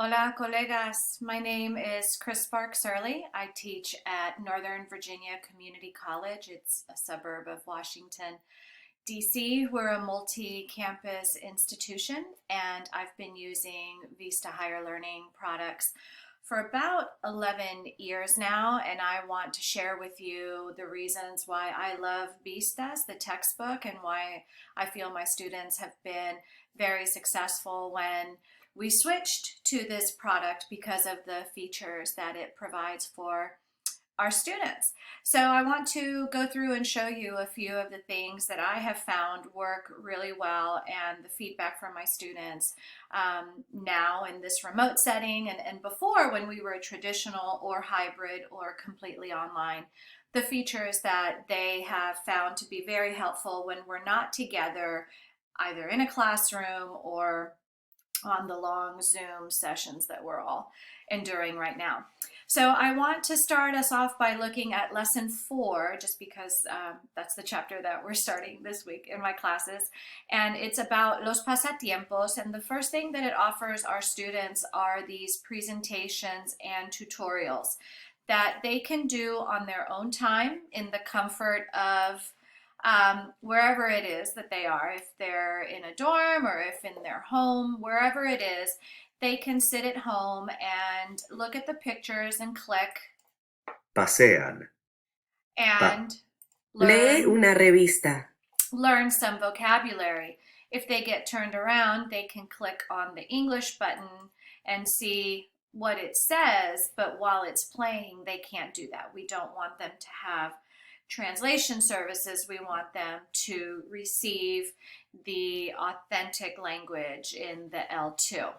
Hola, colegas. My name is Chris Sparks Early. I teach at Northern Virginia Community College. It's a suburb of Washington, D.C. We're a multi-campus institution, and I've been using Vista Higher Learning products for about 11 years now, and I want to share with you the reasons why I love Vistas, the textbook, and why I feel my students have been very successful when we switched to this product because of the features that it provides for our students. So I want to go through and show you a few of the things that I have found work really well and the feedback from my students now in this remote setting and before when we were traditional or hybrid or completely online. The features that they have found to be very helpful when we're not together either in a classroom or on the long Zoom sessions that we're all enduring right now. So I want to start us off by looking at lesson 4, just because that's the chapter that we're starting this week in my classes. And it's about los pasatiempos. And the first thing that it offers our students are these presentations and tutorials that they can do on their own time in the comfort of wherever it is that they are. If they're in a dorm or if in their home, wherever it is, they can sit at home and look at the pictures and click Pasean. and Lee learn una revista. learn some vocabulary. If they get turned around, they can click on the English button and see what it says, but while it's playing, they can't do that. We don't want them to have translation services. We want them to receive the authentic language in the L2.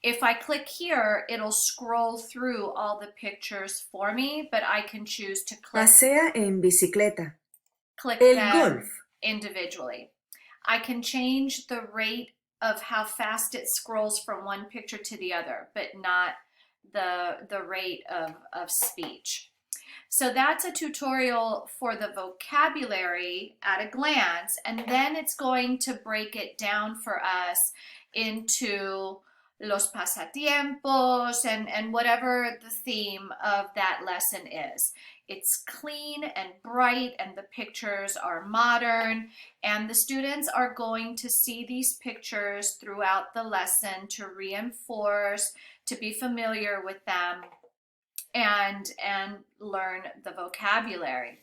If I click here, it'll scroll through all the pictures for me, but I can choose to Pasea en bicicleta. click El them golf. individually. I can change the rate of how fast it scrolls from one picture to the other, but not the rate of speech. So that's a tutorial for the vocabulary at a glance, and then it's going to break it down for us into los pasatiempos and whatever the theme of that lesson is. It's clean and bright, and the pictures are modern, and the students are going to see these pictures throughout the lesson to reinforce, to be familiar with them, and learn the vocabulary.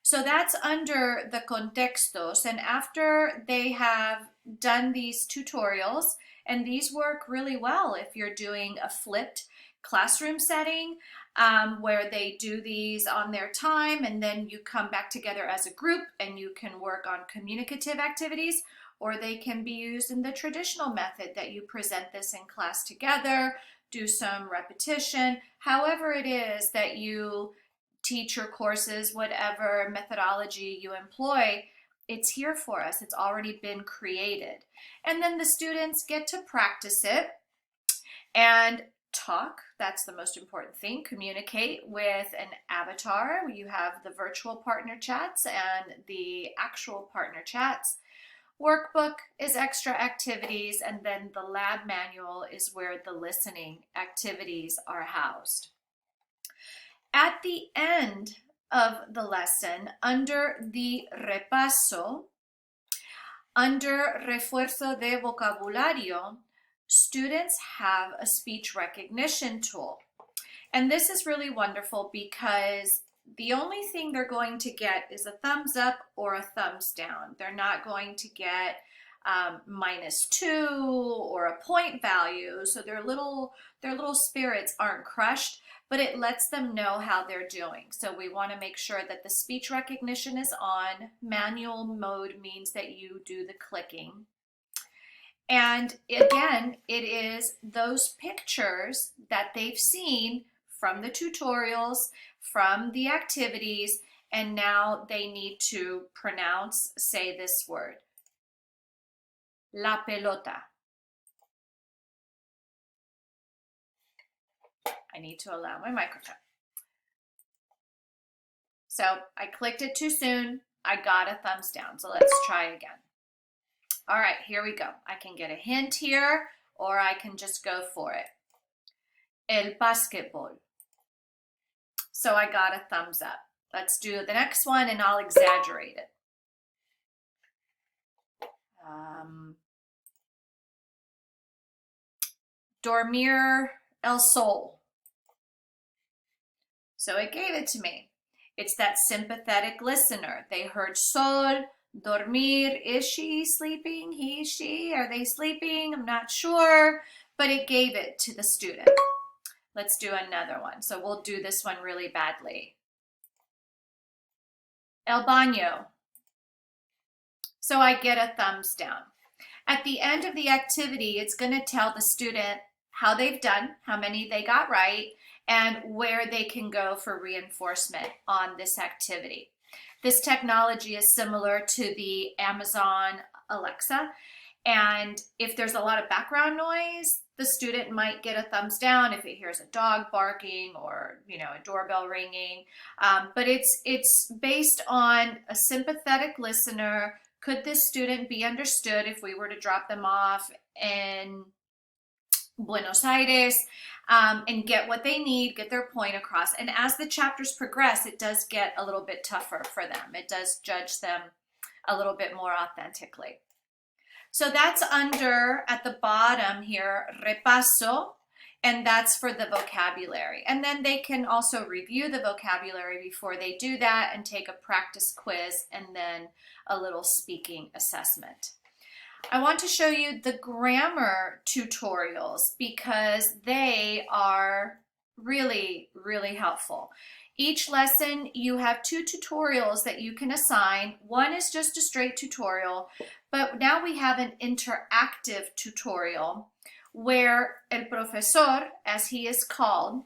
So that's under the contextos, and after they have done these tutorials, and these work really well if you're doing a flipped classroom setting where they do these on their time and then you come back together as a group and you can work on communicative activities, or they can be used in the traditional method that you present this in class together, do some repetition, however it is that you teach your courses, whatever methodology you employ, it's here for us. It's already been created. And then the students get to practice it and talk. That's the most important thing. Communicate with an avatar. You have the virtual partner chats and the actual partner chats. Workbook is extra activities, and then the lab manual is where the listening activities are housed. At the end of the lesson, under the repaso, under refuerzo de vocabulario, students have a speech recognition tool. And this is really wonderful because the only thing they're going to get is a thumbs up or a thumbs down. They're not going to get -2 or a point value. So their little spirits aren't crushed, but it lets them know how they're doing. So we want to make sure that the speech recognition is on. Manual mode means that you do the clicking. And again, it is those pictures that they've seen from the tutorials, from the activities, and now they need to pronounce, say this word. La pelota. I need to allow my microphone. So I clicked it too soon. I got a thumbs down. So let's try again. All right, here we go. I can get a hint here, or I can just go for it. el basketball. So I got a thumbs up. Let's do the next one and I'll exaggerate it. Dormir el sol. So it gave it to me. It's that sympathetic listener. They heard sol, dormir. Is she sleeping? He, she? Are they sleeping? I'm not sure. But it gave it to the student. Let's do another one. So we'll do this one really badly. El baño. So I get a thumbs down. At the end of the activity, it's going to tell the student how they've done, how many they got right, and where they can go for reinforcement on this activity. This technology is similar to the Amazon Alexa, and if there's a lot of background noise, the student might get a thumbs down if it hears a dog barking or a doorbell ringing. But it's based on a sympathetic listener. Could this student be understood if we were to drop them off in Buenos Aires and get what they need, get their point across? And as the chapters progress, it does get a little bit tougher for them. It does judge them a little bit more authentically. So that's under, at the bottom here, repaso, and that's for the vocabulary. And then they can also review the vocabulary before they do that and take a practice quiz and then a little speaking assessment. I want to show you the grammar tutorials because they are really, really helpful. Each lesson you have 2 tutorials that you can assign. One is just a straight tutorial, but now we have an interactive tutorial where el profesor, as he is called,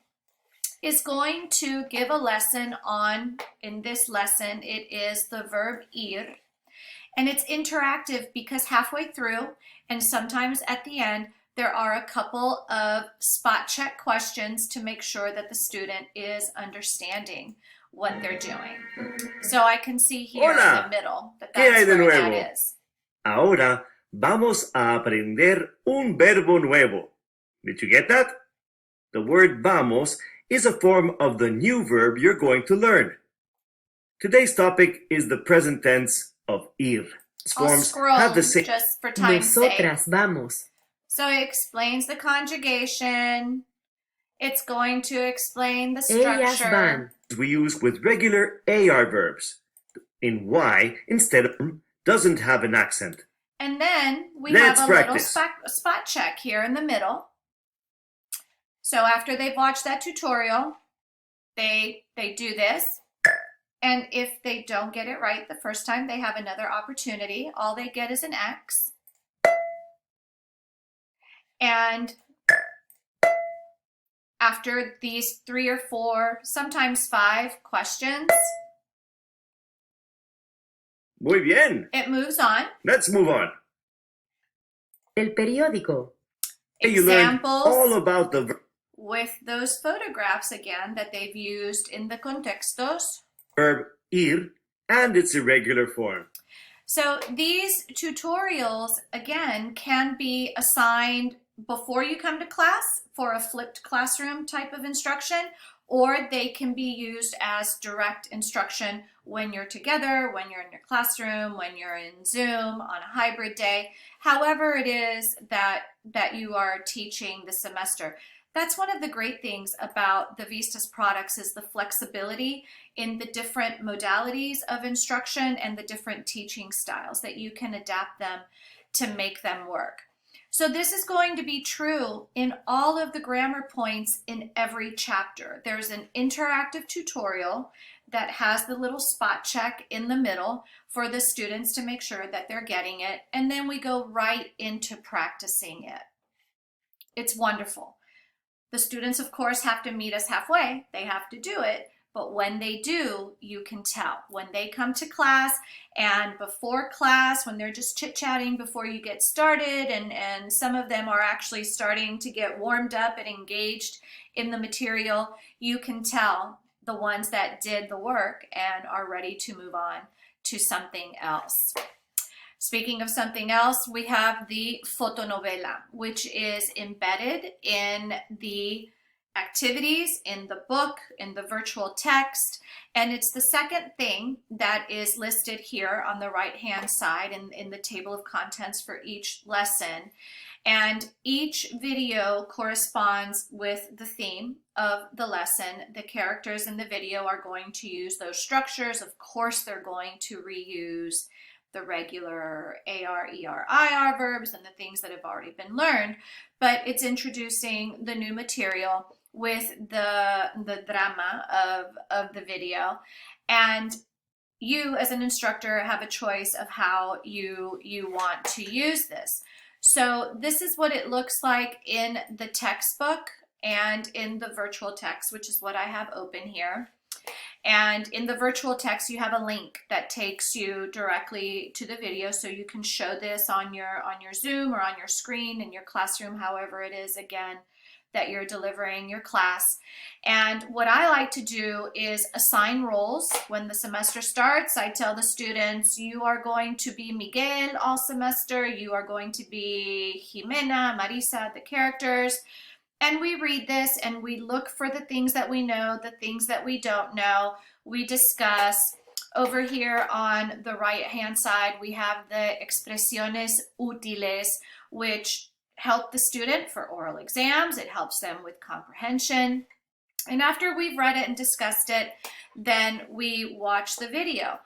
is going to give a lesson on, in this lesson, it is the verb ir. And it's interactive because halfway through and sometimes at the end, there are a couple of spot check questions to make sure that the student is understanding what they're doing. So I can see here Hola. in the middle that ¿Qué hay that's de where nuevo? that is. Ahora vamos a aprender un verbo nuevo. Did you get that? The word vamos is a form of the new verb you're going to learn. Today's topic is the present tense of ir. Its I'll forms scroll have the same. just for time's sake. Nosotras vamos. So it explains the conjugation. It's going to explain the Ellas structure. van. We use with regular AR verbs. In Y instead of doesn't have an accent. And then we Let's have a practice. little spot check here in the middle. So after they've watched that tutorial, they do this. And if they don't get it right the first time, they have another opportunity. All they get is an X. And after these 3 or 4, sometimes 5 questions, Muy bien. it moves on. Let's move on. El periódico. You learned Examples all about the with those photographs again that they've used in the contextos. verb ir and its irregular form. So these tutorials, again, can be assigned before you come to class for a flipped classroom type of instruction, or they can be used as direct instruction when you're together, when you're in your classroom, when you're in Zoom, on a hybrid day, however it is that you are teaching the semester. That's one of the great things about the Vistas products is the flexibility in the different modalities of instruction and the different teaching styles that you can adapt them to make them work. So this is going to be true in all of the grammar points in every chapter. There's an interactive tutorial that has the little spot check in the middle for the students to make sure that they're getting it, and then we go right into practicing it. It's wonderful. The students, of course, have to meet us halfway. They have to do it. But when they do, you can tell. When they come to class and before class, when they're just chit-chatting before you get started, and some of them are actually starting to get warmed up and engaged in the material, you can tell the ones that did the work and are ready to move on to something else. Speaking of something else, we have the fotonovela, which is embedded in the activities in the book, in the virtual text, and it's the second thing that is listed here on the right-hand side in the table of contents for each lesson. And each video corresponds with the theme of the lesson. The characters in the video are going to use those structures. Of course, they're going to reuse the regular AR, ER, IR verbs and the things that have already been learned, but it's introducing the new material with the drama of the video. And you as an instructor have a choice of how you want to use this. So this is what it looks like in the textbook and in the virtual text, which is what I have open here. And in the virtual text, you have a link that takes you directly to the video, so you can show this on your Zoom or on your screen in your classroom, however it is, again, that you're delivering your class. And what I like to do is assign roles. When the semester starts, I tell the students, you are going to be Miguel all semester, you are going to be Jimena, Marisa, the characters. And we read this and we look for the things that we know, the things that we don't know. We discuss. Over here on the right-hand side, we have the expresiones útiles, which help the student for oral exams. It helps them with comprehension. And after we've read it and discussed it, then we watch the video.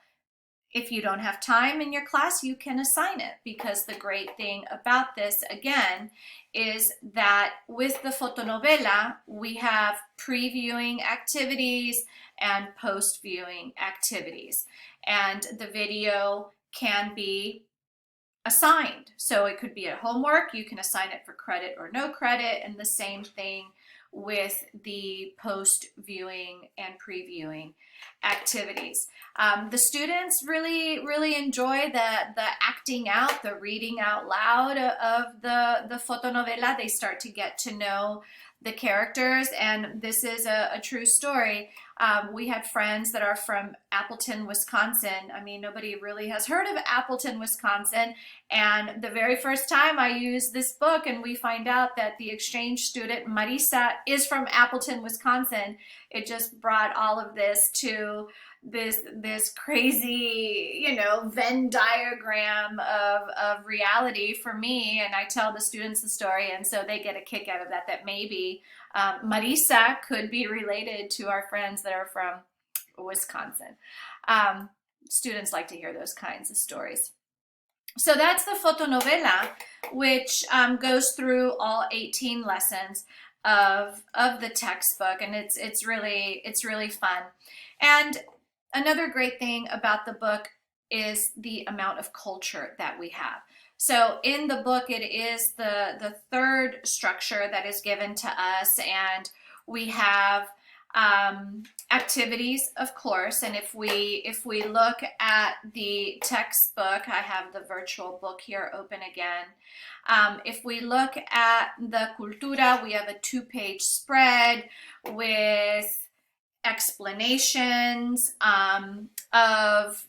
If you don't have time in your class, you can assign it, because the great thing about this, again, is that with the fotonovela, we have previewing activities and post-viewing activities. And the video can be assigned. So it could be a homework, you can assign it for credit or no credit, and the same thing with the post-viewing and previewing activities. The students really enjoy the acting out, the reading out loud of the fotonovela. They start to get to know the characters, and this is a true story. We had friends that are from Appleton, Wisconsin. I mean, nobody really has heard of Appleton, Wisconsin. And the very first time I used this book and we find out that the exchange student Marisa is from Appleton, Wisconsin, it just brought all of this to this crazy, Venn diagram of reality for me. And I tell the students the story, and so they get a kick out of that maybe Marisa could be related to our friends that are from Wisconsin. Students like to hear those kinds of stories. So that's the fotonovela, which goes through all 18 lessons of the textbook, and it's really fun. And another great thing about the book is the amount of culture that we have. So in the book, it is the third structure that is given to us, and we have activities, of course. And if we look at the textbook, I have the virtual book here open again. If we look at the cultura, we have a 2-page spread with explanations of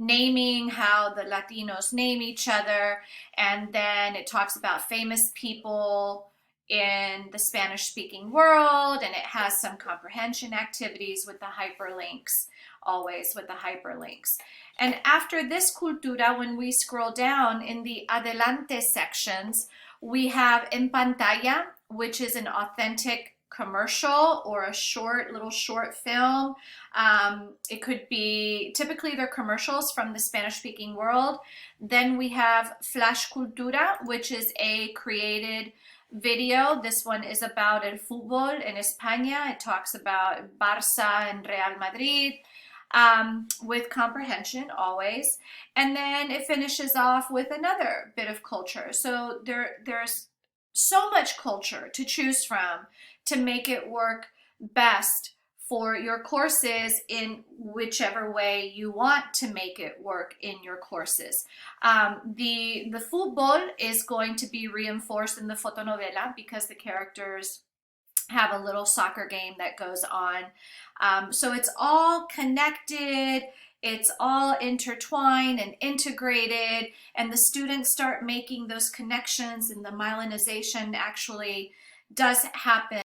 naming how the Latinos name each other, and then it talks about famous people in the Spanish-speaking world, and it has some comprehension activities with the hyperlinks, always with the hyperlinks. And after this cultura, when we scroll down in the adelante sections, we have en pantalla, which is an authentic commercial or a little short film. It could be, typically they're commercials from the Spanish-speaking world. Then we have Flash Cultura, which is a created video. This one is about el fútbol en España. It talks about Barça and Real Madrid, with comprehension always. And then it finishes off with another bit of culture. So there's so much culture to choose from to make it work best for your courses in whichever way you want to make it work in your courses. The fútbol is going to be reinforced in the fotonovela because the characters have a little soccer game that goes on. So it's all connected, it's all intertwined and integrated, and the students start making those connections, and the myelinization actually does happen